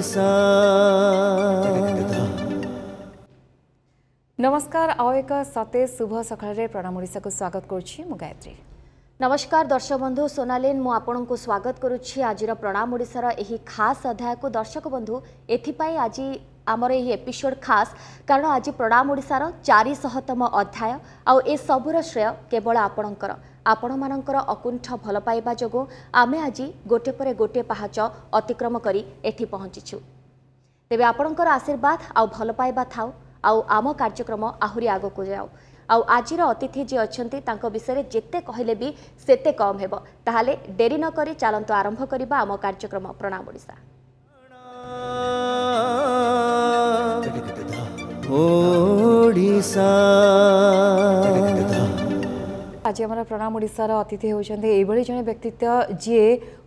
ओडिशा। नमस्कार आउ एक सते शुभ सकाळ प्रणाम ओडिशा को स्वागत करुछि मु गायत्री। नमस्कार दर्शक बंधु सोनालीन मु आपन को स्वागत करुछि आजिर प्रणाम ओडिशार एही खास अध्याय को। दर्शक बंधु एथिपाई आज आमर एही एपिसोड खास कारण आज प्रणाम ओडिशार 400तम अध्याय आउ ए सबुर श्रेय केवल आपणकर आपण मानकर अकुंठ भल पाइबा जोगो आमे आज गोटे परे गोटे पहाच अतिक्रम करी एठी पहुंचीछु। तेबे आपणकर आशीर्वाद आउ भल पाइबा थाउ आउ आम कार्यक्रम आहुरी आगो को जाओ। आउ आजिर अतिथि जे अछंती तांको विषय जेते कहले भी सेते कम हेबो। ताहाले डेरी न करी चालंतो आरंभ करिबा आम कार्यक्रम प्रणाम ओडिशा। ओडिशा आज आम प्रणाम ओडिशार अतिथि होउछन्ते एभଳି जने व्यक्तित्व जी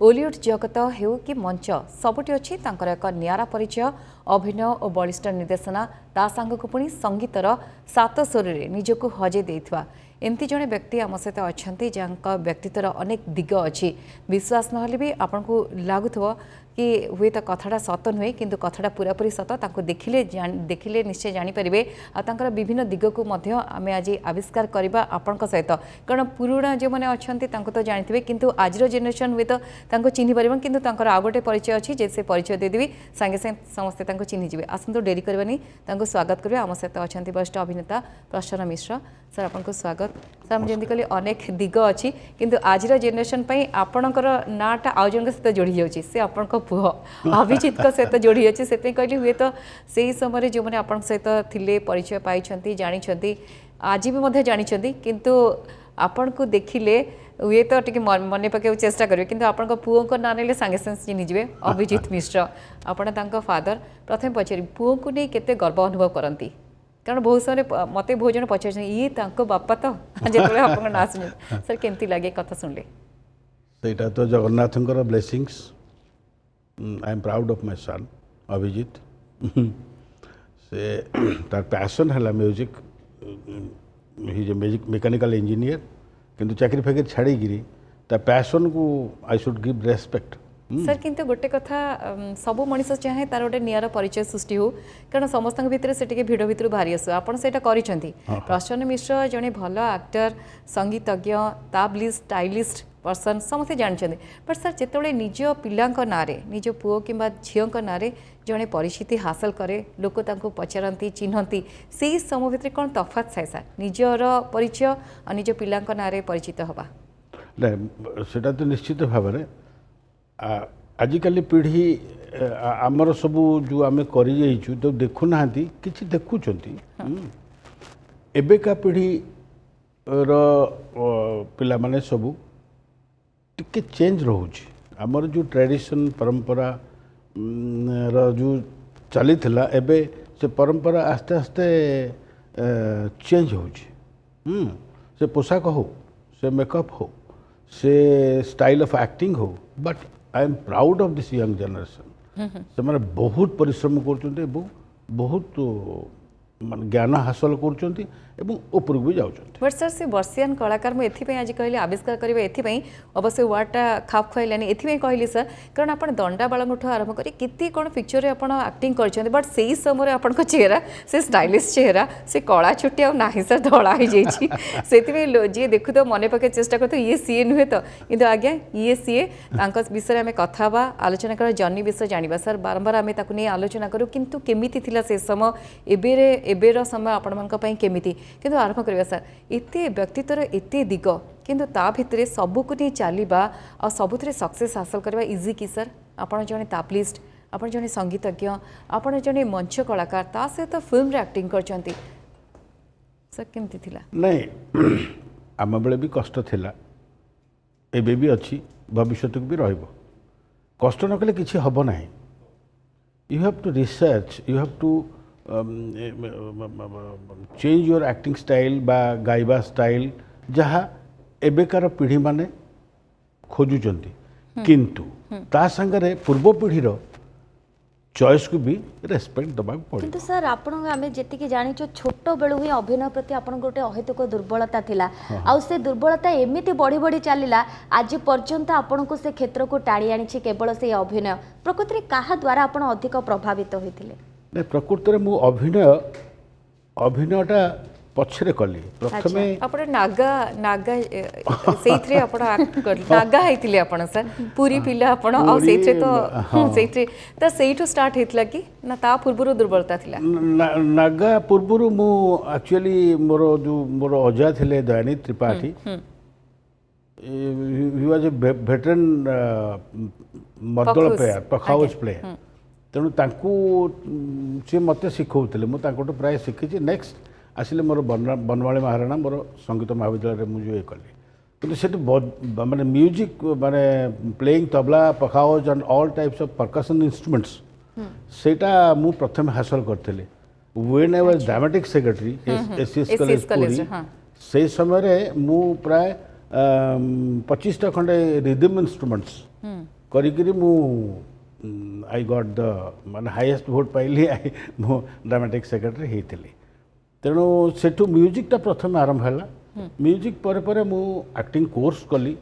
ओलिउड जगत हेउ कि मंच सबुटी अछि तांकर एक नियारा परिचय अभिनय और बलिष्ठ निर्देशना ता सांगको पुणी संगीतर सात स्वरे निजको हजे देइथवा एमती जने व्यक्ति आम सहित अच्छे जहाँ व्यक्तित्वर अनेक दिग अच्छी विश्वास नहले भी आपन को लगुव कि हुए तो कथाटा सत नुहे किंतु कथाटा पूरापूरी सत ताको देखिले निश्चय जानीपारे आर विभिन्न दिग को आम आज आविष्कार करवा आपण सहित कारण पुराणा जो मैंने अच्छा तो जानते किंतु आज जेनेरेशन हुए तो चिन्ह पार कि आउ गोटे परिचय अच्छी जे से परिचय देदेवी सांगे सांगे समस्ते चिन्हीजे आसतु डेरी करवानी स्वागत करेंगे आम सहित अच्छा वरिष्ठ अभिनेता प्रसन्न मिश्र सर आपको स्वागत सर मुझे कहली अनेक दिग अच्छी किंतु आज जेनेरेशन आपणकर नाटा आउ जन सहित जोड़ी जाऊँगी से आपण पुह अभिजित सहित जोड़ी अच्छी से कहली हुए तो से समय जो मैंने आप सहित थिले परिचय पाई जानी आज भी जानी किंतु आपण को देखिले हुए तो टी मन पकड़ चेष्टा करेंगे किंतु आपण पुओं को ना ना सांगे सांगे चिन्हीजे अभिजित मिश्र आपण फादर प्रथम पचारि पुओं को नहीं केते गर्व अनुभव करती कारण बहुत सारे मत बहुत जन पचार ये बापा तो जो आप ना शुणे सर केमती लगे कथा शुणिले सेटा तो जगन्नाथंकर blessings I am proud of my son Abhijit से तार पैशन है म्यूजिक ही जे म्यूजिक मैकेनिकल इंजीनियर किंतु चाकरी फाकरी छाड़ी ता पैशन को I should give respect sir किंतु गोटे कथा सब मनीष चाहे तार गोटे नियर परिचय सृष्टि हो कारण समस्त भितर से भिड़ भितर बाहरी आसु आपड़ से प्रसन्न मिश्र जड़े भल एक्टर संगीतज्ञ ताबलिस्ट स्टाइलिस्ट पर्सन समस्ते जानते बट सर जिते निज पिला ना निज पुओ कि झील ना जड़े परिचिति हासिल करे लोक पचारती चिन्हती से समय भितर कौन तफात थाए सर निजर परिचय और निज पिला ना परिचित हवा से तो निश्चित भाव में आजिकल पीढ़ी आमर सबू जो आम कर तो देखुना कि देखुं एबेका पीढ़ी पिला माने सबू टिके चेंज रोचे आमर जो ट्रेडिशन परंपरा जो चली एबे से परंपरा आस्ते आस्ते चेंज हो से पोशाक हो से मेकअप हो से स्टाइल ऑफ एक्टिंग हो but I am proud of this young generation से माने बहुत परिश्रम कर बहुत ज्ञान हासिल कर उपरକୁ भी जाऊँ बट सर से वर्षियान कलाकार मुझे आज कहली आविष्कार करेंगे ये अवश्य वार्डटा खाप खुआलानी ये कहली सर कारण आप दंडा बालू आरंभ कर केते कौन पिक्चर आप एक्टिंग कर बट से समय आप चेहरा से स्टाइलिश चेहरा से कला छुट्टी आ ना सर धड़ा हो जाए जी देखु तो मन पके चेष्टा करते ये सीए नुहे तो कि आज्ञा ये सीए विषय आम कथा आलोचना कर जर्नी विषय जाना सर बारंबार आम नहीं आलोचना करूँ किंतु केमिति थिला से समय एबेर समय आपण केमिति किंतु आरंभ करवा सर एते व्यक्तित्वर एते दिग किंतु ता भितर सबको नहीं चलवा और सबुथ सक्सेस हासिल करवा इजी कि सर आपड़ जड़े ताबलिस्ट आपड़ जड़े संगीतज्ञ आपड़ जड़े मंच कलाकार ता सहित फिल्म एक्टिंग करचंती सर केमती थिला नहीं आम बेले भी कष्ट थिला एबे भी अच्छी भविष्य भी रहिबो कष्ट न कले किछि हबो नाही you have to research you have to change your acting style बा गाइबा स्टाइल जहाँ एबेकार पीढ़ी माने खोजुचंती किंतु ता संगरे पूर्व पीढ़ीर चॉइस को भी रेस्पेक्ट दबा पड़े। किंतु सर आपण आमे जेतिकी जानिचो छोट बेलु ही अभिनय प्रति आपण गोटे अहेतुक दुर्बलता थिला आ से दुर्बलता एमिति बढ़ी बढ़ी चलिला आज पर्यंत आपण को से क्षेत्र को टाणी आनी केवल से अभिनय प्रकृति रे काहा द्वारा आपण अधिक प्रभावित होइथिले? नहीं प्रकृत में मु अभिनयटा पछरे कली प्रथमे आपण नागा नागा सेइथरे आपण एक्ट कर नागा हेतिले आपण सर पूरी पिला आपण आ सेइथरे तो सेइथरे त सेइठो स्टार्ट हेतला कि ना ता पूर्वरु दुर्बलता थिला? नागा पूर्वरु मु एक्चुअली मोर अजा थिले Dayani Tripathi he was a veteran mardal player pakhawaj player तेणु तांकू सी मते शिखौतले मु तांकोट प्राय शिखिछि। नेक्स्ट आसिले मोर बनवाली महाराणा मोर संगीत महाविद्यालय मुझे ये कली कि से माने म्यूजिक माने playing tabla pakhawaj and all types of percussion instruments सेटा मु प्रथम हासिल करथिले when I was dramatic secretary SS college Puri से समय रे मु प्राय 25टा खंडे रिदम इंस्ट्रूमेंट्स करिकरी मु आई गॉट द माने हाईएस्ट वोट पाइली आई मु ड्रामेटिक सेक्रेटरी हेतिली। तेणु सेठू म्यूजिकटा प्रथम आरंभ है म्यूजिक पर पर मु एक्टिंग कोर्स कली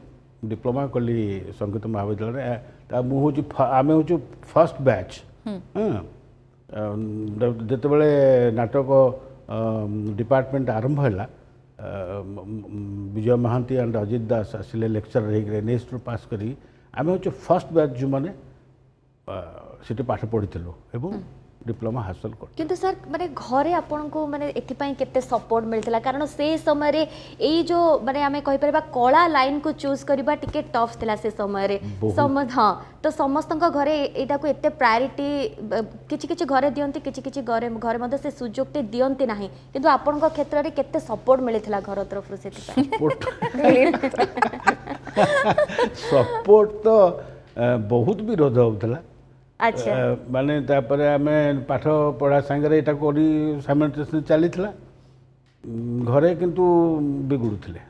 डिप्लोमा कली संगीत महाविद्यालय मुझे आम हूँ फर्स्ट बैच जिते बड़े नाटक डिपार्टमेंट आरंभ है विजय महांती एंड अजित दास आसिले लेक्चर नेक्स्ट रू पास करी आम हूँ फर्स्ट बैच जो मैंने से पाठ पढ़ी डिप्लोमा हासिल कर। किंतु सर माने घरे आपन को माने एथिपाई केते सपोर्ट मिलथिला कारण से समय रे एई जो माने हमें कहि परबा कला लाइन को चूज करबा टिके टफ थिला से समय रे हां तो समस्त घरे एटा को एते प्रायोरिटी किछि किछि घरे दियंती किछि किछि घरे मध्ये से सुजोग ते दियंती नाही किंतु आपन को क्षेत्र रे केते सपोर्ट मिलथिला घर तरफ से सपोर्ट तो बहुत विरोध होतला। अच्छा माने तापरे आमे पाठ पढ़ा संगे एटा कोडी साइमल्टेनियसली चली थिला घरे किंतु बिगुडुथिले।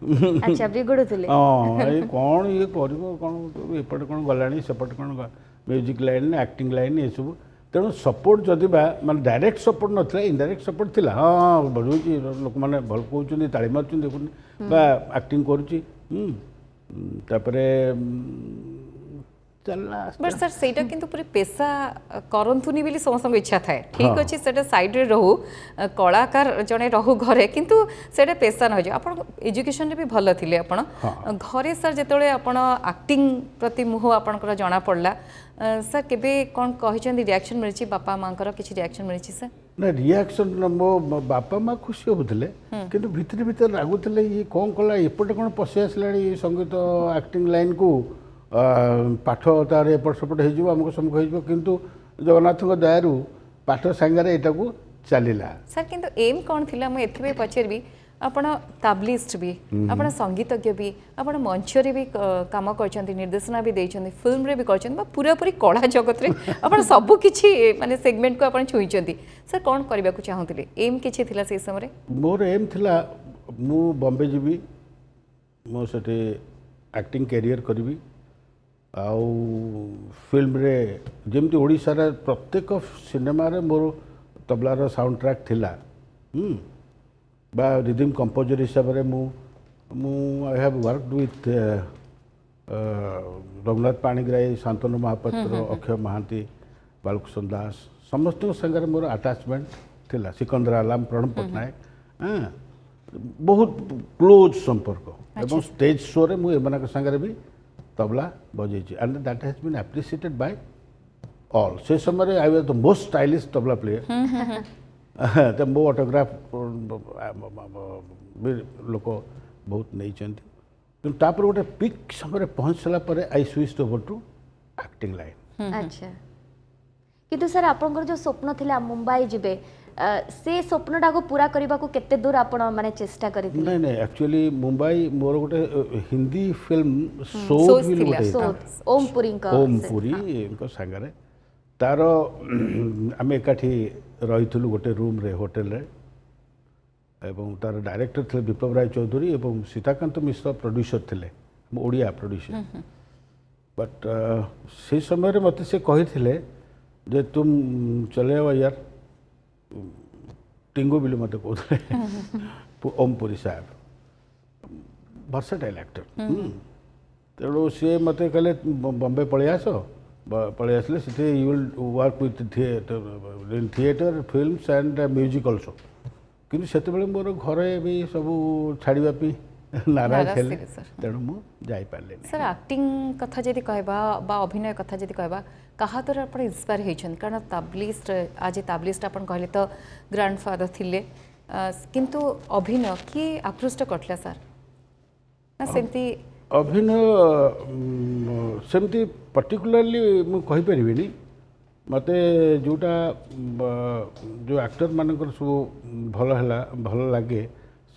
अच्छा बिगुडुथिले हां ए कोन ये करबो कोन एपट कोन गलानी सेपट कोन म्यूजिक लाइन एक्टिंग लाइन ए सब तेणु सपोर्ट जदि बा माने डायरेक्ट सपोर्ट नथिला इनडायरेक्ट सपोर्ट थिला। हां बडुची लोक माने भल कहउचुनी ताली मारचुनी देखुनी बा एक्टिंग करूची तापरे बट सर सेटा किंतु पूरी पेशा करंतुनी बेली समस्त इच्छा थाए ठीक अच्छे सेटा साइड रे रहू कलाकार जने रहू घरे किंतु सेटा पेशा न हो आपण एजुकेशन रे भी भल थिले आपण घरे सर जेतोले आपण एक्टिंग प्रति मुह आपनकर जाना पड़ला सर केबे कोन कहिचंदी रिएक्शन मिलची बापा मांकर किछि रिएक्शन मिलची सर? ना रिएक्शन मो बापा माँ खुशी होबुथिले किंतु भितर भितर लागुथिले ये कोन कला एपटे कोन पसि आसलाणी संगीत एक्टिंग लाइन को पाठ तार एपट सेपट हो आमको सम्मुख हो किंतु जगन्नाथ दयारू पाठ सांगे यहाँ को चलला। सर किंतु एम कौन थिला मु एथबे पचरबी आपण ताबलिस्ट भी आपण संगीतज्ञ भी आपण मंच रे भी काम करछंती निर्देशना भी देछंती फिल्म रे भी करछंती पूरा पूरी कला जगत रे आपण सब किछि माने सेगमेंट को आपण छुईचंती सर कौन करबा को चाहूतिले एम किछि थिला से समय मोर एम थिला मु बॉम्बे जीवी मो सेटे एक्टिंग कैरियर करबी आउ फिल्म रे जमती ओडिशा रे प्रत्येक सिनेमा रे मोर तबलार साउंड ट्रैक थिला बा रिदम कंपोजर हिसाब रे मु I have worked with Raghunath Panigrahi Shantanu Mohapatra Akshay Mohanty Balakrishna Das समस्त संगे मोर अटैचमेंट थिला सिकंदर आलम प्रणब पटनायक बहुत क्लोज संपर्क एवं स्टेज शो रे मु एमना के संगे भी तबला बजे and that has been appreciated by all से समय I was the most stylish tabla player तो मो ऑटोग्राफ लोक बहुत नहीं चाहते तापर गोटे पिक समय पहुँच सारा पर I switched over to acting line. अच्छा किंतु सर आपनकर जो स्वप्न थिला मुंबई जिबे से स्वप्नटा को पूरा करबा को केते दूर आपण माने चेष्टा करिथिले? नहीं नहीं एक्चुअली मुंबई मोर गोटे हिंदी फिल्म शो भी गोटे ओम पुरी इनको संगे तार आम एकाठी रही गोटे रूम रे होटेल रे एवं तार डायरेक्टर थे विप्लव राय चौधरी एवं सीताकांत मिश्र प्रोड्यूसर थे ओडिया प्रोड्यूसर बट से समय मत से कही जे तुम चले यार टिंगू बिलु मत कहते ओम पुरी साहेब वर्सेटाइल एक्टर तेणु सी मत कहले बॉम्बे पलि आस पलि आसले से you will work with theatre films and music also कि से मोर घरे भी सब छाड़ापी नाराज हेले तेणु मुझे सर एक्टिंग कथा जदि कहबा बा अभिनय कथा जदि कहबा कहा द्वारा आप इन्स्पायर होइछन कारण ताबलिस्ट आज ताबलिस्ट आप कहले तो ग्रांडफादर थिले किंतु अभिनय किए आकृष्ट करथिला सर ना सेमती अभिनय सेमती पर्टिकुलरली मु कहि परिबिनी मते जोटा जो एक्टर मानकर सब भल लगे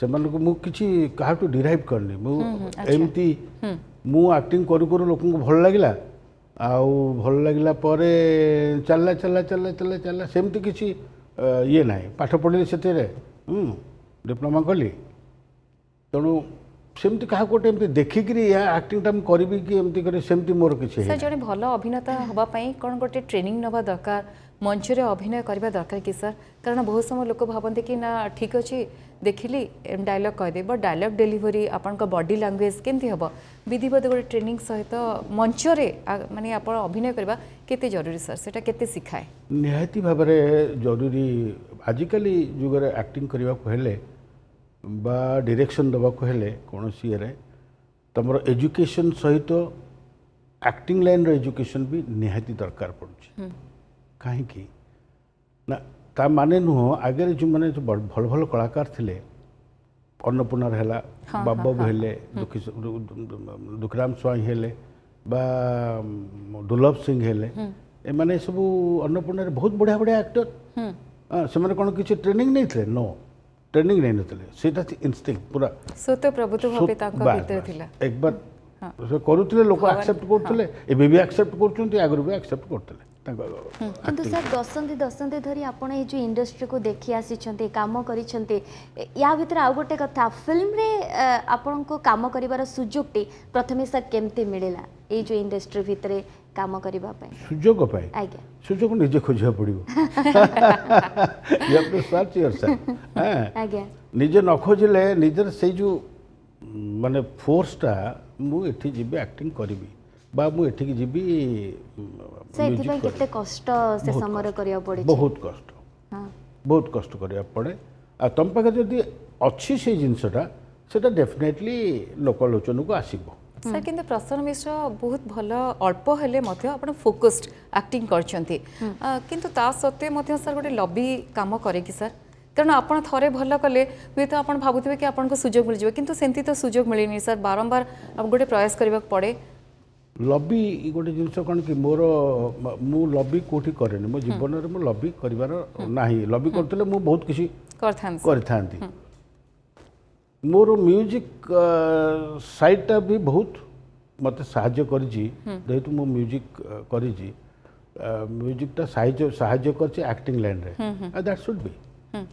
से मु किसी कहा डिराइव करनी एमती मु एक्टिंग करू करू लोक भल लगिला आउ भल लगिला परे चलला चलला चलला चलला चलला सेमती किसी ये ना पाठ पढ़ी से डिप्लोमा कली तेणु सेमती क्या गोटे एमती देखिकी एक्टिंग टा करी कि एमती करे सेमती मोर किसी सर जड़े भल अभिनेता हवाई कौन गोटे ट्रेनिंग नवा दरकार मंच रे अभिनय करबा दरकार कि सर कारण बहुत समय लोक भावते कि ना ठीक अच्छे देखिली डायलॉग कहदे बट डायलॉग डेलीवरी आपन बॉडी लैंग्वेज केमती हम विधिवत गोटे ट्रेनिंग सहित मंच रे माने आप अभिनय करबा केते जरूरी सर सेटा केते सिखाए निहाती भाव जरूरी आजिकल जुगरे एक्टिंग करने को हेले बा डायरेक्शन दबा को हेले कौन सी तुम एजुकेशन सहित एक्टिंग लाइन रो एजुकेशन भी निहाती दरकार पड़ुछि कहीं ना ता माने नुह आगे जो माने जो भल भल कलाकार थिले अन्नपूर्णा है बाबू हेले दुखराम स्वाई हेले बा दुर्लभ सिंह हेले ए माने सब अन्नपूर्णा रे बहुत बढ़िया बढ़िया एक्टर से माने कौन किसी ट्रेनिंग नहीं थे नो ट्रेनिंग नहीं नथिले सेटा इंस्टिंक्ट पूरा स्वत प्रभुत्व भाबे तांको भीतर थिला एक बार से करूथिले लोक एक्सेप्ट करथिले एबे भी एक्सेप्ट करथुंती आगरु भी एक्सेप्ट करथिले किंतु सर दशंधि धरी आपण ये जो इंडस्ट्री को देखी आसी काम करिसेंते या भीतर आ गोटे कथा फिल्म रे आपण को काम करिवार सुजोगटी प्रथमे सर केमते मिलेला ये जो इंडस्ट्री भीतर काम करिबा पय सुजोग पय आज्ञा सुजोग निजे खोजिया पड़िबो you have to search yourself आज्ञा निजे न खोजिले निजर से जो माने फोर्सटा मु एठी जिबे एक्टिंग करबी बा मु एठी जिबी से एथिबा केते कष्ट से समय करिया पड़े बहुत कष्ट बहुत कष्ट करिया पड़े आ तुम पाखे जदि अच्छी से जिनसटा सेटा डेफिनेटली लोकलोचन को आसीबो सर किंतु प्रसन्न मिश्र बहुत भल अल्प हेले मध्य आपण फोकस्ड एक्टिंग करछंती किंतु ता सत्ते मध्य सर गोटे लॉबी काम करे कि सर कारण आपण थरे भल कले हुए तो आपण भाबुथिबे कि आपण को सुजोग मिल जिवो किंतु सेंती तो सुजोग मिलेनी सर बारंबार अब गोटे प्रयास करबा पड़े लॉबी गोटे जिनस कौन कि मोर मु लॉबी कोठी करेनि मो जीवन रे मु लॉबी करिवार नाही लॉबी करतले मु बहुत किसी करथांती मोर म्यूजिक साइडटा भी बहुत मत साहाଯ୍य करिछि जेहेतु मो म्यूजिक करिछि म्यूजिकटा साहाଯ୍य करछि एक्टिंग लाइन रे दैट शुड बी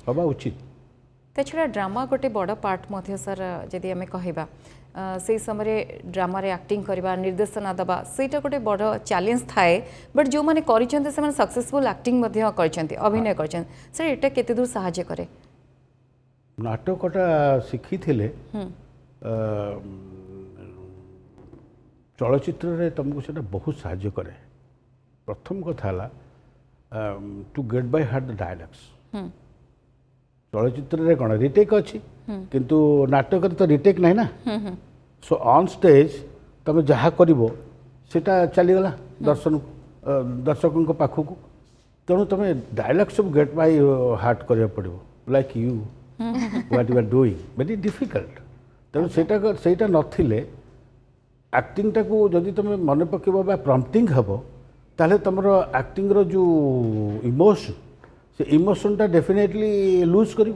हवा उचित छड़ा ड्रामा गोटे बड़ पार्ट मध्य सर जदि आम कहवा से समय ड्रामा रे एक्टिंग करवा निर्देशना दबा सेटा गोटे बड़ चैलेंज थाए बट जो माने करिसेंते से माने सक्सेसफुल एक्टिंग मध्य करिसेंते अभिनय करिसेंते सर एटा केते दूर सहाय्य करे नाटकटा शिखी थिले चलचित्र रे तुमको सेटा बहुत सहाय्य करे प्रथम कथा ला to get by heart the dialogues चलचित्र रे कौन रिटेक अच्छी किंतु नाटक तो रिटेक नहीं ना सो ऑन स्टेज तुम जहाँ करिवो सेटा चलीगला दर्शकों पाखक तेणु तुम डायलॉग सब गेट बाय हार्ट करिया पड़ो like you what you are doing very difficult तेणु सेटा नथिले एक्टिंग टाको जदि तुम मन पकेब बा प्रम्पटिंग हम ताले तुमर एक्टिंग रो जो इमोशन से इमोशनटा डेफिनेटली लूज कर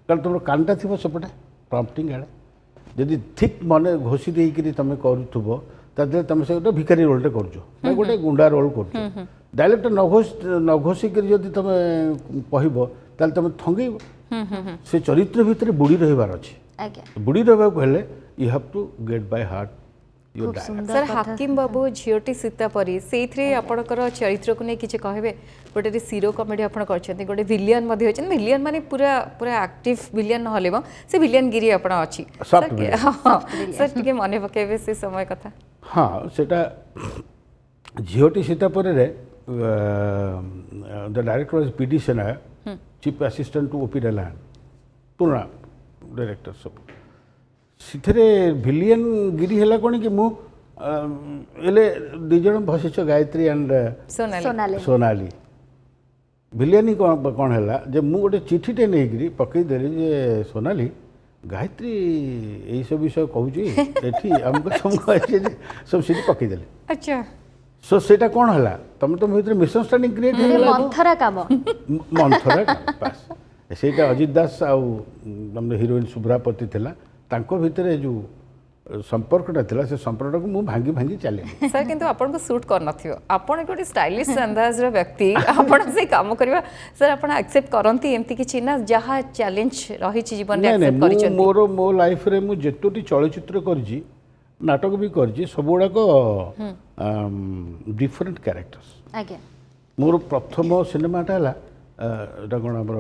कारण तुम कानटा थी सेपटे प्रम्पटिंग आड़े जदि ठीक मन घोषी देकर तुम करूब ताले तुम से गोटे भिखारी रोलटे कर गोटे गुंडा रोल कर डायलॉगटा न घोषिक जदि तुम कहब ताले तुम थंगेब से चरित्र भितर बुड़ी रही अच्छे बुड़ी रहा हेले you have to get by heart your खूब डायलॉग सुंदर सर कथा। हाकिम बाबू झीटी सीता परी से आपणकर चरित्र को नहीं किसी कहे गोटे सीरो कमेडी आप गोटे विलियन विलियन माने पूरा पूरा एक्टिव विलियन ना से विलियन गिरी आप अच्छी Soft villain. सर टे मन पकेबे से समय कथा हाँ सेटा झीटी सीतापर द डायरेक्टर वाज पीडी सेना चीफ असिस्टेंट टू ओपी रेलान पुराना डायरेक्टर सब सिथरे विलियन गिरी है कौन कि मु एले दिज भसिछ गायत्री एंड सोनाली सोनाली सोनाली विलियन ही कौन है जे मु गोटे चिठीटे नहीं पकईदेली जे सोनाली गायत्री यही सब विषय कहूँ एठी हमको सब सीधी पकईदेले अच्छा सो सेटा कौन है तुम तो भीतर मिसअंडरस्टैंडिंग क्रिएट ये मंथरा काम मंथरा पास सेटा अजित दास आउ तुम हिरोइन शुभ्रापति थिला तांको भितर जो संपर्कटा थिला से संपर्क को मु भांगी भांगी चले सर किंतु आपन को सूट कर नथियो आपन गोटे स्टाइलिश अंदाज रो व्यक्ति आपन से काम करबा सर आपन एक्सेप्ट करंती एमती किछि ना जहा चैलेंज रही छि जीवन रे एक्सेप्ट करि छथि मोर मो लाइफ रे मु जेतोटी चलचित्र करजी नाटक भी करजी सब गुड़ा को डिफरेंट कैरेक्टर्स आज्ञा मोर प्रथम सिनेमाटा है एटा कौन आमर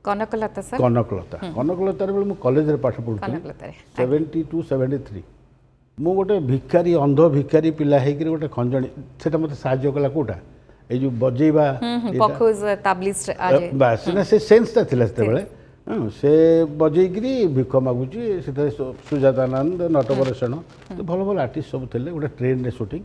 कनकलता सर कनकलता कनकलतार बेले मु कॉलेज रे पाठ पढुथि कनकलता 72 73 मु गोटे भिखारी अंध भिखारी पिला हेकि गोटे खंजणी सेटा मते साहाय्य कला कोटा ए जो बजेबा पखोज ताबलिस आजे बास ना से सेंसटा थिला सेते बेले से बजेकरी भिख मागुची से सुजातानंद नटवरेशन तो भल भल आर्टिस्ट सब थे गोटे ट्रेन रे शूटिंग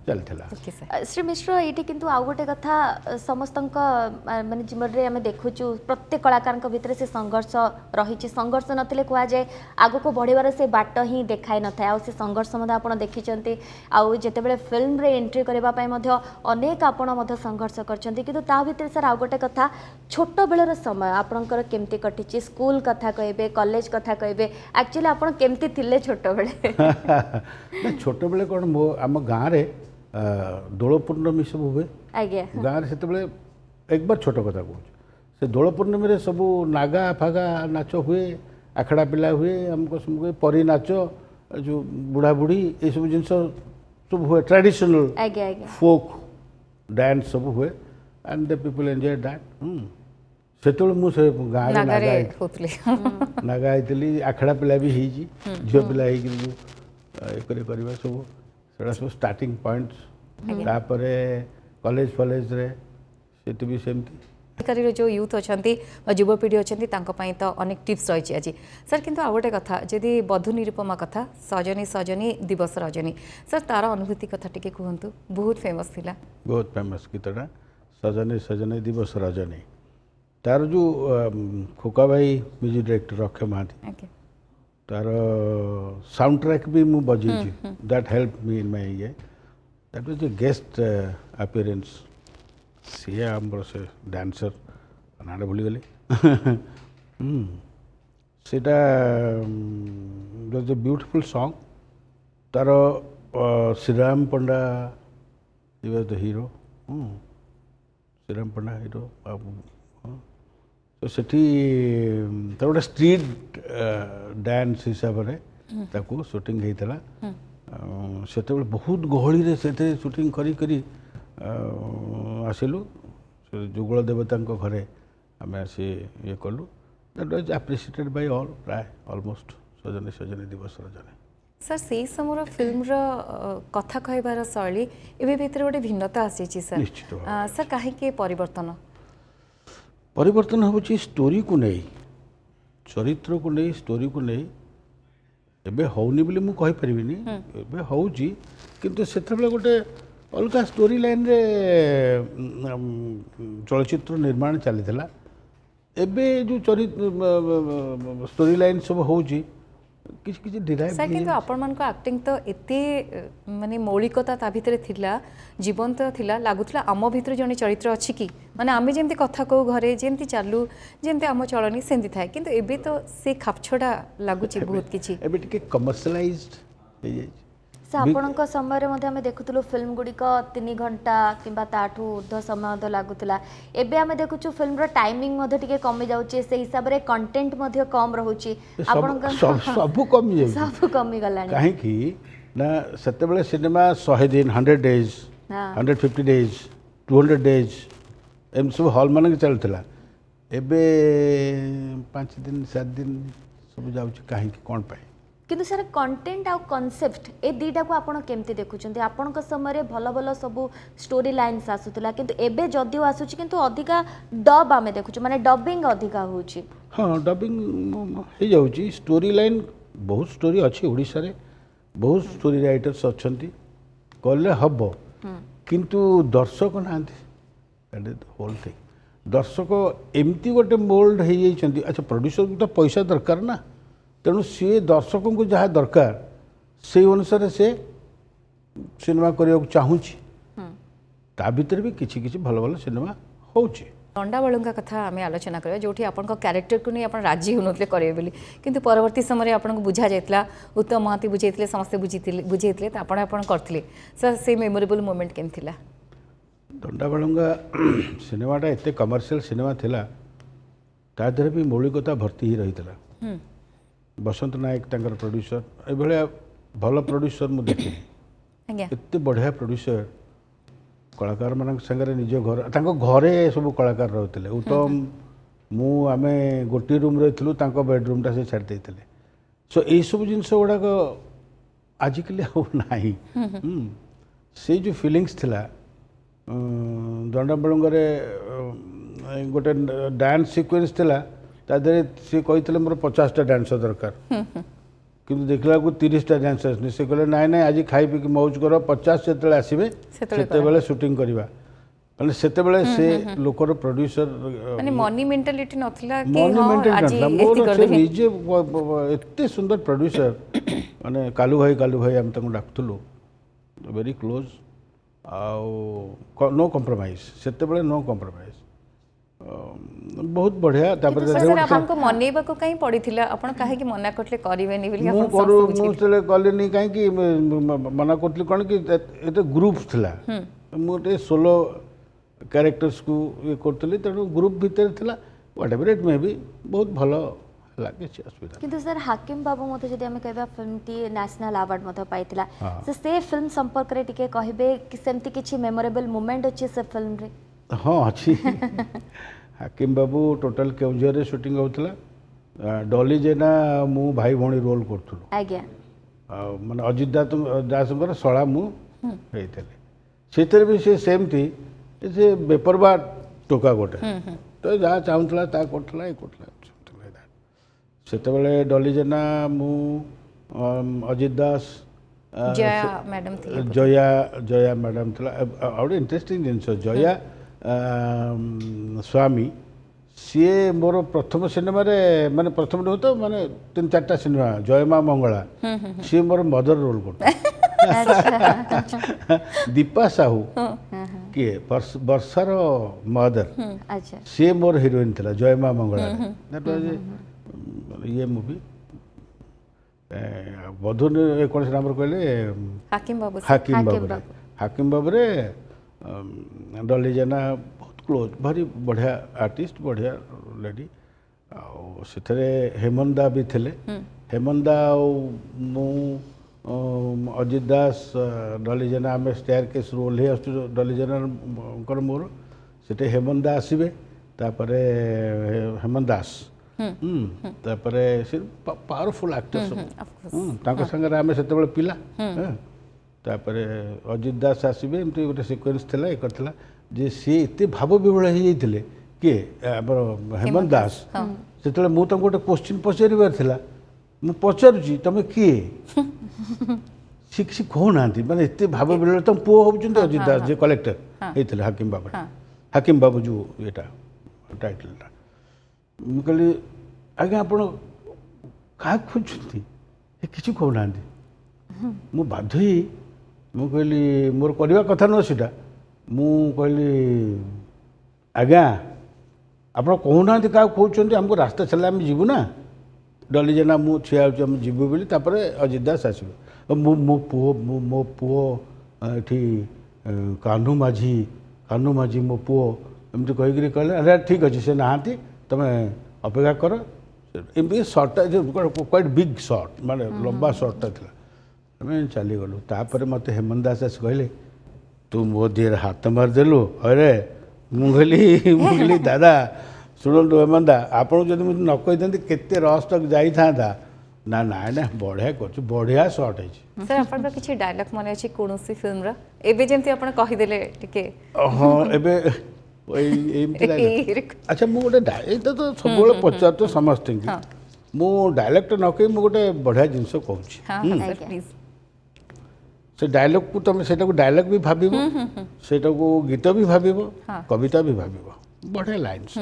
चलता ओके सर श्री मिश्र ये किंतु आउ गोटे कथा समस्त माने जीवन में आम देखुचु प्रत्येक कलाकार भितर से संघर्ष रही संघर्ष नथिले कह जाए आगु को बढ़िबार से बाट ही देखाई न था से संघर्ष आप देखी आउ जितेबाला फिल्म रे एंट्री करने अनेक आपण संघर्ष कर भितर सर आउ गोटे कथा छोट बेलर समय आपणकर केमती कटिची स्कूल कथा कहबे कॉलेज कथा कहबे एक्चुअली आपण केमती थिले छोट बेले छोट बेले कौन मो आम गाँव रे दोल पूर्णमी सब हुए आज्ञा गाँव से एक बार छोट कथा कहूँ से दोल पूर्णमी रे सब नागा फागा नाच हुए आखड़ा पिला हुए हमको सब परी नाच जो बुढ़ा बुढ़ी ये सब जिन सब हुए ट्रेडिशनल आज्ञा आज्ञा फोक डांस सब हुए and the people enjoy that सेतल मु से गाँव रे नागारे नागा होतले नागा आईली आखड़ा पिला भी होई झील पिला होकर सब सेटा सब स्टार्टिंग पॉइंट्स तापरे कॉलेज फॉलेज रे सेट भी सेमती अधिकारी जो यूथ अच्छा युवपीढ़ी अच्छा तो अनेक टिप्स रही आज सर किंतु आ गोटे कथा जदि बधु निरुपमा कथा सजनी सजनी दिवस रजनी सर तार अनुभूति कथा टिके कहतु बहुत फेमस थिला बहुत फेमस गीतटा सजनी सजनी दिवस रजनी तार जो खोका भाई music director Akshay Mohanty okay तार साउंड ट्रैक भी मु बजे that help me in my ये that was a guest appearance सी आमर से डांसर नाटा भूली गली सेटा वाज अ ब्यूटीफुल सॉन्ग तार Shriram Panda he was the hero Shriram Panda hero तो सेठी तो गोटे स्ट्रीट डांस हिसाब से शूटिंग होता से बहुत गहली से शूटिंग करी आसिलु जुगल देवता घरे आम आसी ये कलु that was appreciated by all प्राय ऑलमोस्ट सजनी सजनी दिवस रजनी सर से समय फिल्म कथा कहबार शैली ए भितर गोटे भिन्नता आसी सर निश्चित भाव सर कहीं परिवर्तन परिवर्तन होची स्टोरी को नहीं चरित्र को नहीं स्टोरी को नहीं एबे होनी बोली मु कहि परिबिनी एबे होची किंतु सेतबेले गोटे अलग स्टोरी लाइन रे चलचित्र निर्माण चलीथिला एबे जो चरित्र स्टोरी लाइन सब होची किछ किछ डिराइव सर किंतु आपण मान को एक्टिंग तो एते माने मौलिकता ता भितर थिला जीवंत थिला लागुथला आम भितर जने चरित्र अछि कि माने आमे जेमती कथा को घरे जेमती चालू जेमती आम चलनी सेमती थाए किंतु एबे तो से खापछडा लागुची बहुत किछि एबे टिके कमर्शियलाइज्ड हे जाय से आपणक समय आम देखुलु फिल्म गुड़िक 3 घंटा किंबा ताठू ऊर्ध्व समय लगुला एबे आम देखुचु फिल्म टाइमिंग टे कमी जाउची से हिसाब रे कंटेंट कम रहुची सब कमी जाय सब कमी गलानी काहे कि ନା ସେତେବେଳେ ସିନେମା 100 ଦିନ 100 ଡେଜ୍ ହଁ 150 ଡେଜ୍ 200 ଡେଜ୍ ଏମିତି ସବୁ ହଲ୍ ମାନକେ ଚାଲୁଥିଲା। ଏବେ 5 ଦିନ 7 ଦିନ ସବୁ ଯାଉଛି କାହିଁକି କ'ଣ ପାଇଁ? କିନ୍ତୁ ସାର୍ कंटेंट आउ कॉन्सेप्ट ए दुईटा को आपण केमती देखुछन्ते आपण समय भल भल सब स्टोरी लाइन्स आसुतला किंतु एबे जदियो आसुची किंतु अधिका डब आमे देखुछु माने डबिंग अधिका होउची। हाँ डबिंग हो जाऊँगी स्टोरी लाइन बहुत स्टोरी अच्छी ओडिशा रे बहुत स्टोरी राइटर्स अच्छी कले हम किंतु दर्शक ना होल थिंग दर्शक एमती गोटे मोल्ड हो जाइछन्ति। अच्छा प्रोड्यूसर को तो पैसा दरकार ना तेणु सी दर्शकों को जहाँ दरकार से अनुसार से सिनेमा करने को चाहूँगी ता भीतर भी किसी किसी भल भल सिनेमा होउछि। दंडाबळुंका कथा आम आलोचना करा जो आपण क्यारेक्टर को नहीं आप राजी होनते करेंगे बोली किंतु परवर्ती समय आपको बुझा जाता उत्तम महांती बुझे समस्ते बुझे तो आपण करते सर से मेमोरेबल मोमेंट केम थिला? दंडाबळुंगा सिनेमाटा एते कमर्शियल सिनेमा थिला ता देहरे भी मौलिकता भर्ती ही रही थिला। बसंत नायक तांकर प्रोड्यूसर ए भले भल प्रोड्यूसर मु देखि आज्ञा एते बढ़िया प्रोड्यूसर कलाकार मान संगे निज घर तांको घरे सब कलाकार रहते उत्तम मु आमे गोटे रूम रही बेडरूमटा से छाड़ी देते सो यही सब जिनस गुड़ाक आजिकल आई से जो फिलिंग्स थिला दंडाबळुंगारे गोटे डांस सिक्वेन्स थिला ता देहरे सी कही मोर 50टा डांसर दरकार किंतु देखला को 30टा डांसर्स ने से कहले नाई नाई आज खाई पी मौज कर 50 से आसबे से शूटिंग करवा माने सेते बेले से लोकर प्रोड्यूसर माने मनी मेंटालिटी नथिला कि मनी हां आज मेंटालिटी मोर से निजे एते सुंदर प्रोड्यूसर माने कालू भाई हम तक डाकथुलु वेरी क्लोज आ नो कॉम्प्रोमाइज सेते बेले नो कॉम्प्रोमाइज बहुत बढ़िया तापर सर आपन को मनेबा को कहीं पड़ीथिला आपण काहे कि मना करले करिवेनी बोली आपण करू मु चले कलेनी काहे कि मना करथली कोन कि एते ग्रुप थिला मोटे सोलो कैरेक्टर्स को ये करथली तेणु ग्रुप भीतर थिला व्हाटएवर इट मे बी बहुत भलो लागे असुविधा किंतु सर हाकिम बाबू मते जदि हम कहबा फिल्म टी नेशनल अवार्ड मते पाइतिला से फिल्म संपर्क रे टिके कहबे कि सेमती किछि मेमोरेबल मोमेंट अछि से फिल्म रे? हाँ अच्छी हाकिम बाबू टोटल केउझर शूटिंग होता डॉली जेना मु भाई भौणी रोल करूँ आज्ञा माने अजित दास शला मुझे से भी से सेम थी से बेपरवा टोका गोटे तो जहाँ चाहूला ता करला से डॉली जेना मु अजित दास जया मैडम थी जया मैडम थी और इंटरेस्टिंग जिनस जया स्वामी सी मोर प्रथम सिनेमा माने प्रथम नुह तो माने 3-4टा सिनेमा जयमा मंगला सी मोर मदर रोल कर दीपा साहू किए वर्षार मदर सी मोर हिरोइन थिला जयमा मंगला दैट वाज ये मूवी बधु कौन से नाम कहले हाकिम बाबू रे डॉली जेना बहुत क्लोज भारी बढ़िया आर्टिस्ट बढ़िया लेडी आरे हेमंदा भी थे हेमंदा मु अजित दास डॉली जेना आम स्टेयर केस ओल्हे आसु डॉली जेना मोर से हेमंदा आसबे तापरे हेमंत दास तापरे से पावरफुल एक्टर सब संगे आम से पिला तापरे अजित दास आसबे एमती गोटे सिक्वेन्स थिला एक करथिला जे सी एते भाव विवळ हो जाइतिले के हमर हेमंत दास सेतले मु तम गोटे क्वेश्चन पचारिबार थिला मु पचारुची तमे किए शिक्षी कहो नांती माने एते भाव विवळ तम पो होबचुंते अजित दास जे कलेक्टर हेतिले हाकिम बाबू जो एटा टाइटलटा मु कहली आगे आपण का खोजुंती ए किछु कहो नांती मु बाध्य मु कहली मोर करवा कथा नुह सीटा मु कहली आज्ञा आप कहूना क्या कहते हमको रास्ता चलना आम जीवु ना डॉली जेना मु ठिया जीवु बोली अजित दास आसबे मो पुओ ये कान्हू माझी मो पुओ एमती कहीकि कहले अरे ठीक अच्छे से नहांती तुम अपेक्षा कर एमती सर्टा क्वाइट बिग सर्ट माने लंबा सर्टा था आम चलीगलु तापर मत हेमंत दास आस कहले तू मो दिए हाथ मारिदेलु अरे मुझे दादा शुणु हेमंत दा आपको जब मुझे न कही केते रस तक जाई था ना ना ना बढ़िया कर बढ़िया सर्ट है सर आपन किछि डायलॉग मन अछि कोनोसी फिल्म रा एबे जेमति आपन कहि देले टिके हाँ एबे अच्छा मु गोटे एटा तो सब पचार तो समस्त मु डायलॉग न कही मु गोटे बढ़िया जिनस कहूँ हां सर प्लीज से डायलॉग को तुम सेटा को डायलॉग भी भाबिबो सेटा को गीत भी भाबिबो कविता भी भाबिबो बढ़िया लाइन्स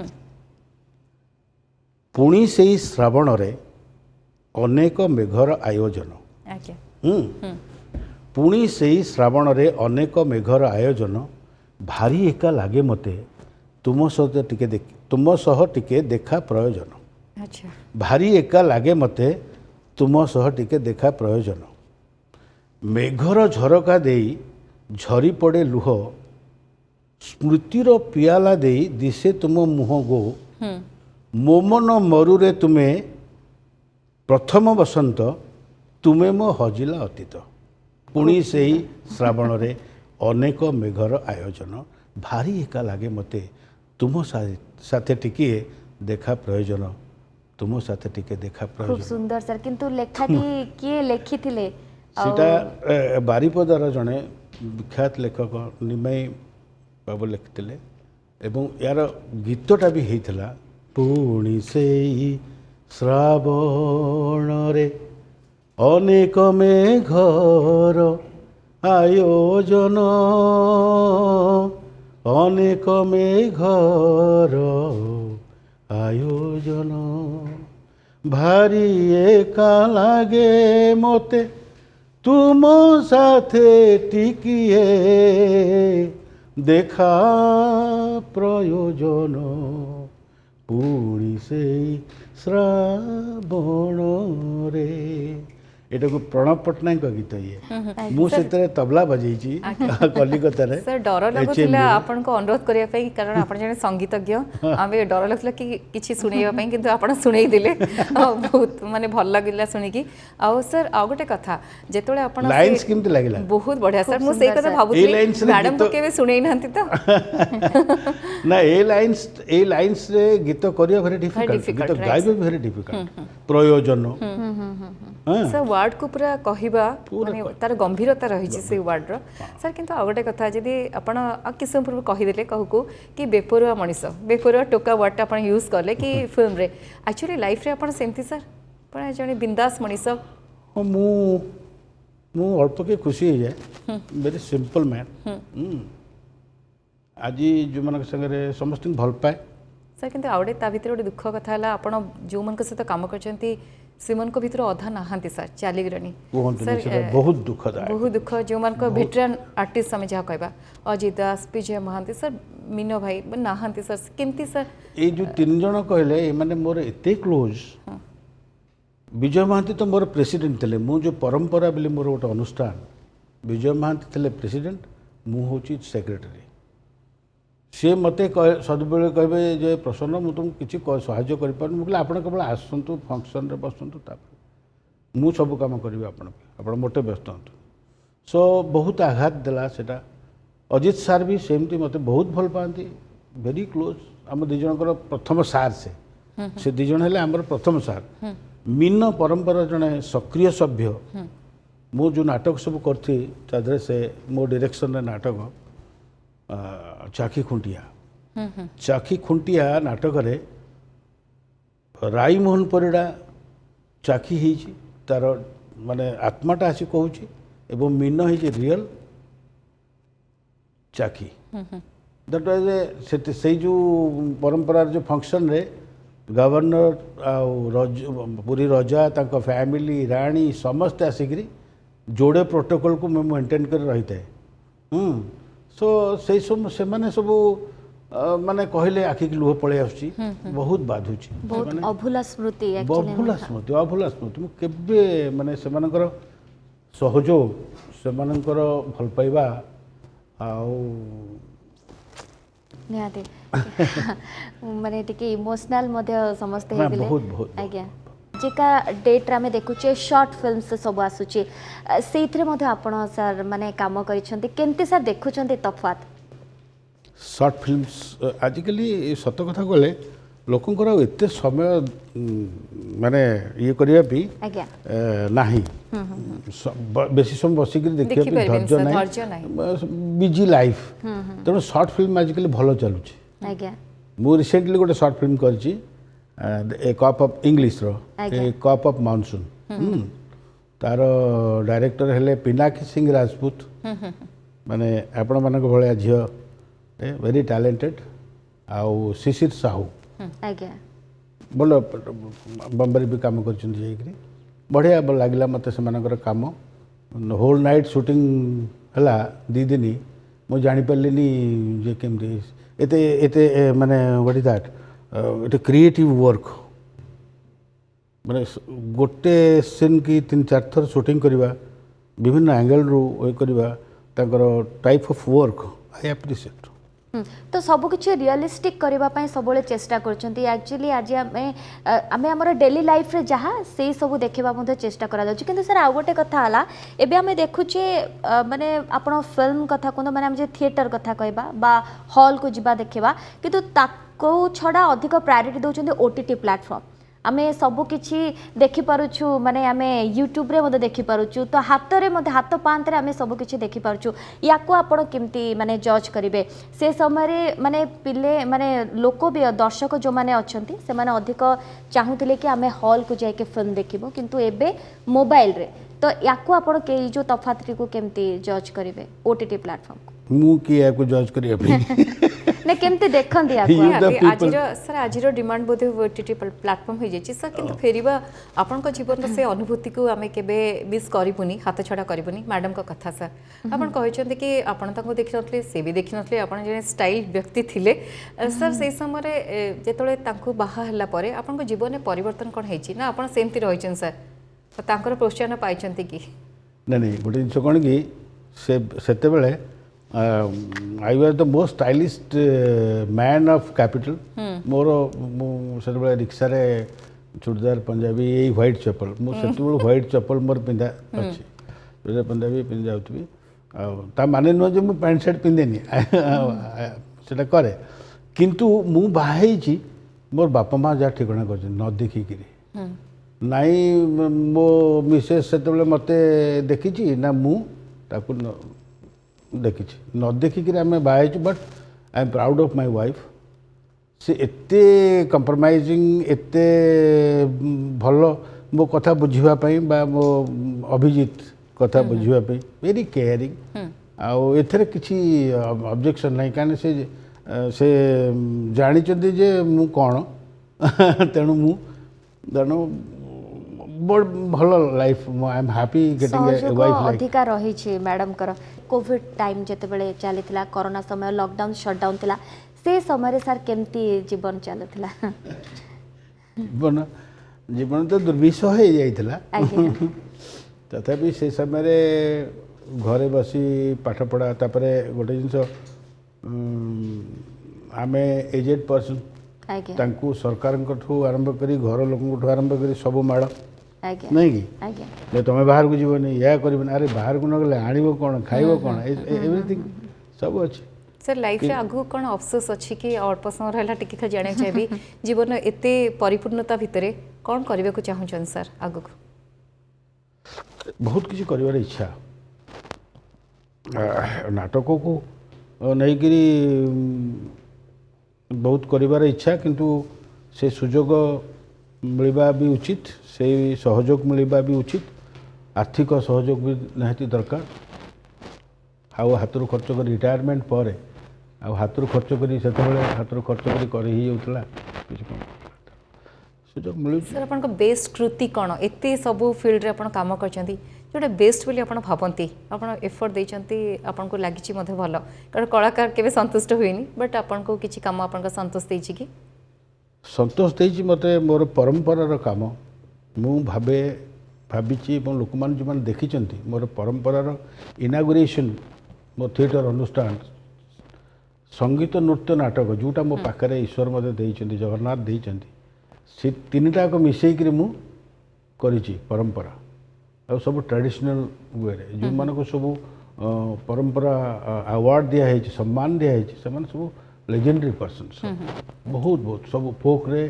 पुणी से श्रावण रे अनेक मेघर आयोजन पुणी से श्रावण रे अनेक मेघर आयोजन भारी एका लागे मते तुम सह टिके देखा प्रयोजन अच्छा भारी एका लागे मते तुम सह टिके देखा प्रयोजन मेघर झरका देई झरी पड़े लुह स्मृतिर पियाला देई दिसे तुम मुह गो मोमन मरुरे तुमे प्रथम बसंत तुमे मो हजिला अतीत पुणी से श्रावण रे अनेक मेघर आयोजन भारी एका लागे मते तुम साथे टिके देखा प्रयोजन तुम साथे टिके देखा खूब प्रयोजन सुंदर सर किंतु लेखाटी किए लेखिथिले सीटा बारिपदार जड़े विख्यात लेखक निमाई बाबू लिखिले एवं यार गीतटा भी होता पुणी से श्रावण रे अनेक मेघर आयोजन अनेक मेघर आयोजन भारी एका लागे मोते तुम साथे टिकिए देखा प्रयोजन पुणी से श्रावण रे एटा को प्रणव पट्टनायक गीत ये मुझे तबला बजाई कलिकता रे सर डर लगुला आपन को अनुरोध करिया पई कारण आपन जने संगीतज्ञ आमे डर लगला कि किछि सुनेइबा पई किंतु आपन सुनेई दिले बहुत माने भल लागिला सुनी की आ सर आ गोटे कथा जेतोले आपन लाइंस किमते लागिला बहुत बढ़िया सर मु सेई कथा भाबुथि मैडम को केबे सुनेई नांती तो ना ए लाइंस रे गीत करिया वेरी डिफिकल्ट गीत गाइबे वेरी डिफिकल्ट प्रयोजन सर वर्ड को पूरा कहवा माने तार गंभीरता रही से वर्ड रो सर किंतु आ गोटे कथा जदि आपण किस समय पूर्व कहीदेले कहूँ कि बेपरुआ मनीष बेपरुआ टोका वर्ड आपण यूज कले कि फिल्म रे एक्चुअली लाइफ रे आपण सेमती सर पण जने बिंदास मनीष मु अल्प के खुशी हो जाए वेरी सिंपल मैन आज जो मन संगे समस्त भल पाए सर किंतु आउडे ता भीतर गोटे दुख कथा है आपण जो मन सहित काम करछंती सीमन को भीतर अधा नहांती सर चली गरनी सर बहुत दुख जो मन को वेटरन आर्टिस्ट हमें जहाँ कहबा अजित दास विजय महांती सर मीनो भाई नहांती सर केमती सर ये जो तीन जन कहले माने मोर एते क्लोज विजय महांती तो मोर प्रेसिडेंट थे मु जो परंपरा बोली मोर गोटे अनुष्ठान विजय महांती थे प्रेसिडेंट मु होची सेक्रेटरी सी मत सदबले कहे जे प्रसन्न मुझे तुमको किसी साहाय्य कर मुझे आप केवल आसतु फंक्शन रे बसतु मु सब कम करी आप मोटे व्यस्त हूँ सो बहुत आघात देला सेटा अजित सार भी सेमती मत बहुत भल पाती वेरी क्लोज आम दी जनकर प्रथम सार से दी जन है आमर प्रथम सार मीन परंपरा जड़े सक्रिय सभ्य मु जो नाटक सब कर से मो डायरेक्शन नाटक चाखी खुंटिया नाटक रे राई मोहन परिड़ा चाखी ही तार माने आत्माटा आसी कहूँ एवं मीन ही रियल चाखी दैट वाज से जो परंपरार जो फंक्शन रे गवर्नर पूरी रजा तांको फैमिली राणी समस्ते आसिक जोड़े प्रोटोकॉल को मेंटेन कर रही था सो से सब से माने सब माने कहले आखि की लुह पड़े आछी बहुत बाधुची बहुत अभुला स्मृति अभुला स्मृति मु केबे माने से मानकर सहयोग से मानकर भल पाइबा आउ निहाते माने टिके इमोशनल मध्ये समस्त हे गेले बहुत आज्ञा आजिका डेट्रे आम देखुचे शॉर्ट फिल्म्स सब आसूची से आपण सर माने काम करिसेंती केमती सर देखुचंती तफात सर्ट फिल्म्स आजिकली सत कथा कहले लोकंकर एते समय माने ये करिया भी आज्ञा नाही बेसी समय बसिक देखिए धैर्य नहीं बिजी लाइफ तेणु सर्ट फिल्म आजिकली भल चलुची आज्ञा मु रिसेंटली गोटे सर्ट फिल्म करची ए कप ऑफ इंग्लिश रो ए कप ऑफ मानसून तार डायरेक्टर हेले पिनाकी सिंह राजपूत माने आपण मानक भलिया झियो वेरी टैलेंटेड आउ शिशिर साहू आज्ञा भल बम्बे भी काम कर बढ़िया लगे मत से कम होल नाइट शूटिंग है दी दिन मुझे जापारे जे केमती एते एते माने what is that it creative work माने गोटे सीन की 3-4 थर शूटिंग करवा विभिन्न एंगल रू करवा type of work I appreciate तो सबकि रियलिस्टिक करने सब चेष्टा करचुअली आज आम आम डेली लाइफ रे जहाँ से सब देखा चेष्टा करा सर आउ गोटे कथा एबे आम देखुचे माने आपण फिल्म कथा कहूँ मैंने आम थिएटर कथा कहवा हॉल को जीवा देखा किंतु ताको छड़ा अधिक प्रायोरिटी दौरान ओटीटी प्लेटफॉर्म आमे सबकि देखिपुँ माने आमे यूट्यूब रे मते देखिपुँ तो हाथ में हाथ पांतरे आमे सबकि देखिपुँ या आपण केमती माने जज करेंगे से समय माने पिले माने लोक भी दर्शक जो माने अच्छी से माने अधिक चाहूले कि आमे हॉल को जाके फिल्म देखिबो किंतु एबे मोबाइल रे तो या आपण के जो तफात को केमती जज करेंगे ओटीटी प्लेटफॉर्म मु कि या को जज करिया ने केमती देखंदी सर आज डिमांड बोधे ओटीटी प्लेटफॉर्म हो जाए सर किंतु फेरिबा आपन जीवन से अनुभूति को आमे केबे मिस करिबुनी हाथ छड़ा करिबुनी मैडम का कथा सर आपन कहचंती कि आपन ताको देखि नथले से भी देखि नथले आपन जे स्टाइल व्यक्ति थिले सर से समय रे जेतले ताको बाहा हला परे आपन को जीवन में परिवर्तन कोन हेची ना आपन सेमती रहिचन सर तो तांकर प्रोत्साहन पाइचंती कि नहीं गोटे जिन कौन कि सेते बेले I was the most stylist man of capital मोर से रिक्शा रे चूड़दार पंजाबी यही व्हाइट चप्पल मुझे व्हाइट चप्पल मोर पिंधा अच्छी चूड़दार पंजाबी पिंधि जाऊँगी ता माने नुह जो मुझे पैंट सार्ट पिंधेनि से करे किंतु मु बाहरी मोर बापा माँ जहाँ ठिकाना कर न देखिकी नाई मो मिसेस से मत देखी ना मु ताकू देखी न देखिक आम बाहर but I am proud of my wife से एते कंप्रोमाइजिंग एते भल मो कथा बुझापी मो अभिजीत कथा बुझापी वेरी केयरिंग आउ एथरे किसी ऑब्जेक्शन नहीं कहीं से जानी जे मु कौन तेणु तेणु भल life I am happy getting a wife like अधिका रही मैडम कर कोविड टाइम जिते बड़े चली कोरोना समय लॉकडाउन शटडाउन थिला से समय सर केमती जीवन चलुला जीवन तो दुर्विषह हो जाइथिला तथापि से समय घरे बसी पाठ पढ़ा तापरे गोटे जिनस आम एजेड पर्सन तांकू सरकार आरंभ करी घर लोक आरंभ करी सब माड़ नहीं कि तुम बाहर को जीवन या कर अरे बाहर को न गले आण कौन खाइब कौन एवरीथिंग सब अच्छे सर लाइफ रे आगु कौन अफसोस अच्छी कि अल्प समय रहा टिके जाना चाहिए जीवन एते परिपूर्णता भितर कौन करने को चाहूँ सर आगु बहुत किसी कर इच्छा नाटक को नहीं करी बहुत कर इच्छा किंतु से सुजोग मिलवा भी उचित से सहयोग मिलवा भी उचित आर्थिक सहयोग भी निहाती दरकार आउ हाथ खर्च कर रिटायरमेंट पर हाथ खर्च कर हाथ खर्च कर ही जाऊला सुजोग मिल सर आपन बेस्ट कृति कौन एत सब फिल्ड रे आपन काम करछंती जोटा बेस्ट बोली आपन भावंती आपन एफर्ट देइछंती आपन को लागिछि मध्ये भलो कारण कलाकार केबे संतुष्ट होइनी बट आपन को किछि काम आपन का संतोष देइछि कि संतोष देइछि मते मोर परंपरार काम मु भाभी लोक मैंने जो देखी मोर परंपरार इनागुरेशन मो थिएटर अनुष्ठान संगीत नृत्य नाटक जोटा मो पाखे ईश्वर मत जगन्नाथ देइछंती से तीन टाक मिसेक मु କରିଛି परंपरा ଆଉ ସବୁ ट्रेडिशनल वे जो मानक सब परंपरा अवार्ड दिया है सम्मान दिया है से सब लेजेंडरी पर्सन बहुत बहुत सब फोक रे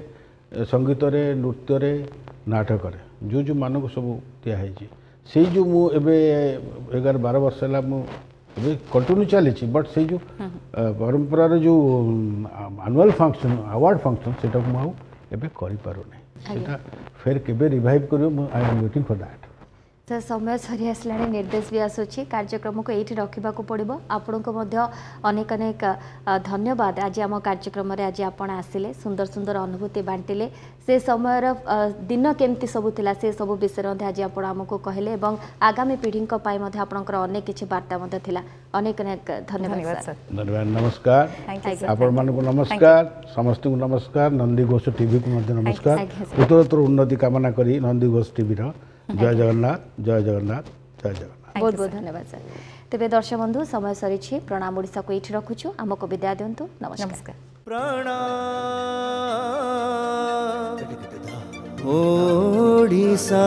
संगीत रे नृत्य रे नाटक रे जो जो मानक सब दिया है से जो मु एबे 11-12 वर्ष है मुझे कंटिन्यू चली बट से जो परंपरा रे जो एनुअल फंक्शन अवार्ड फंक्शन सेटा मु एबे करि पारो नै सेटा फेर केबे रिवाइव करियो I am waiting for that. तो समय सरी आसला निर्देश भी आसूँ कार्यक्रम को ये रखा पड़ो आपण को अनेक अनेक धन्यवाद आज आम कार्यक्रम आज आपण आसिले सुंदर सुंदर अनुभूति बांटिले से समय दिन केमती सब थिला से सब विषय आज आपण आमको कहले आगामी पीढ़ी आपणकर अनेक किसी वार्ता थिला अनेक अनेक धन्यवाद सर। धन्यवाद नमस्कार Thank you, sir. आपण मानक नमस्कार समस्त को नमस्कार नंदी घोष टीवी को नमस्कार उत्तरोत्तर उन्नति कामना करी नंदी घोष टीवी जय जगन्नाथ जय जगन्नाथ जय जगन्नाथ। बहुत बहुत धन्यवाद सर। तेरे दर्शक बंधु समय सरी प्रणाम ओडिशा को ये रखुचु आमको विदाय दिंतु नमस्कार। प्रणाम ओडिशा।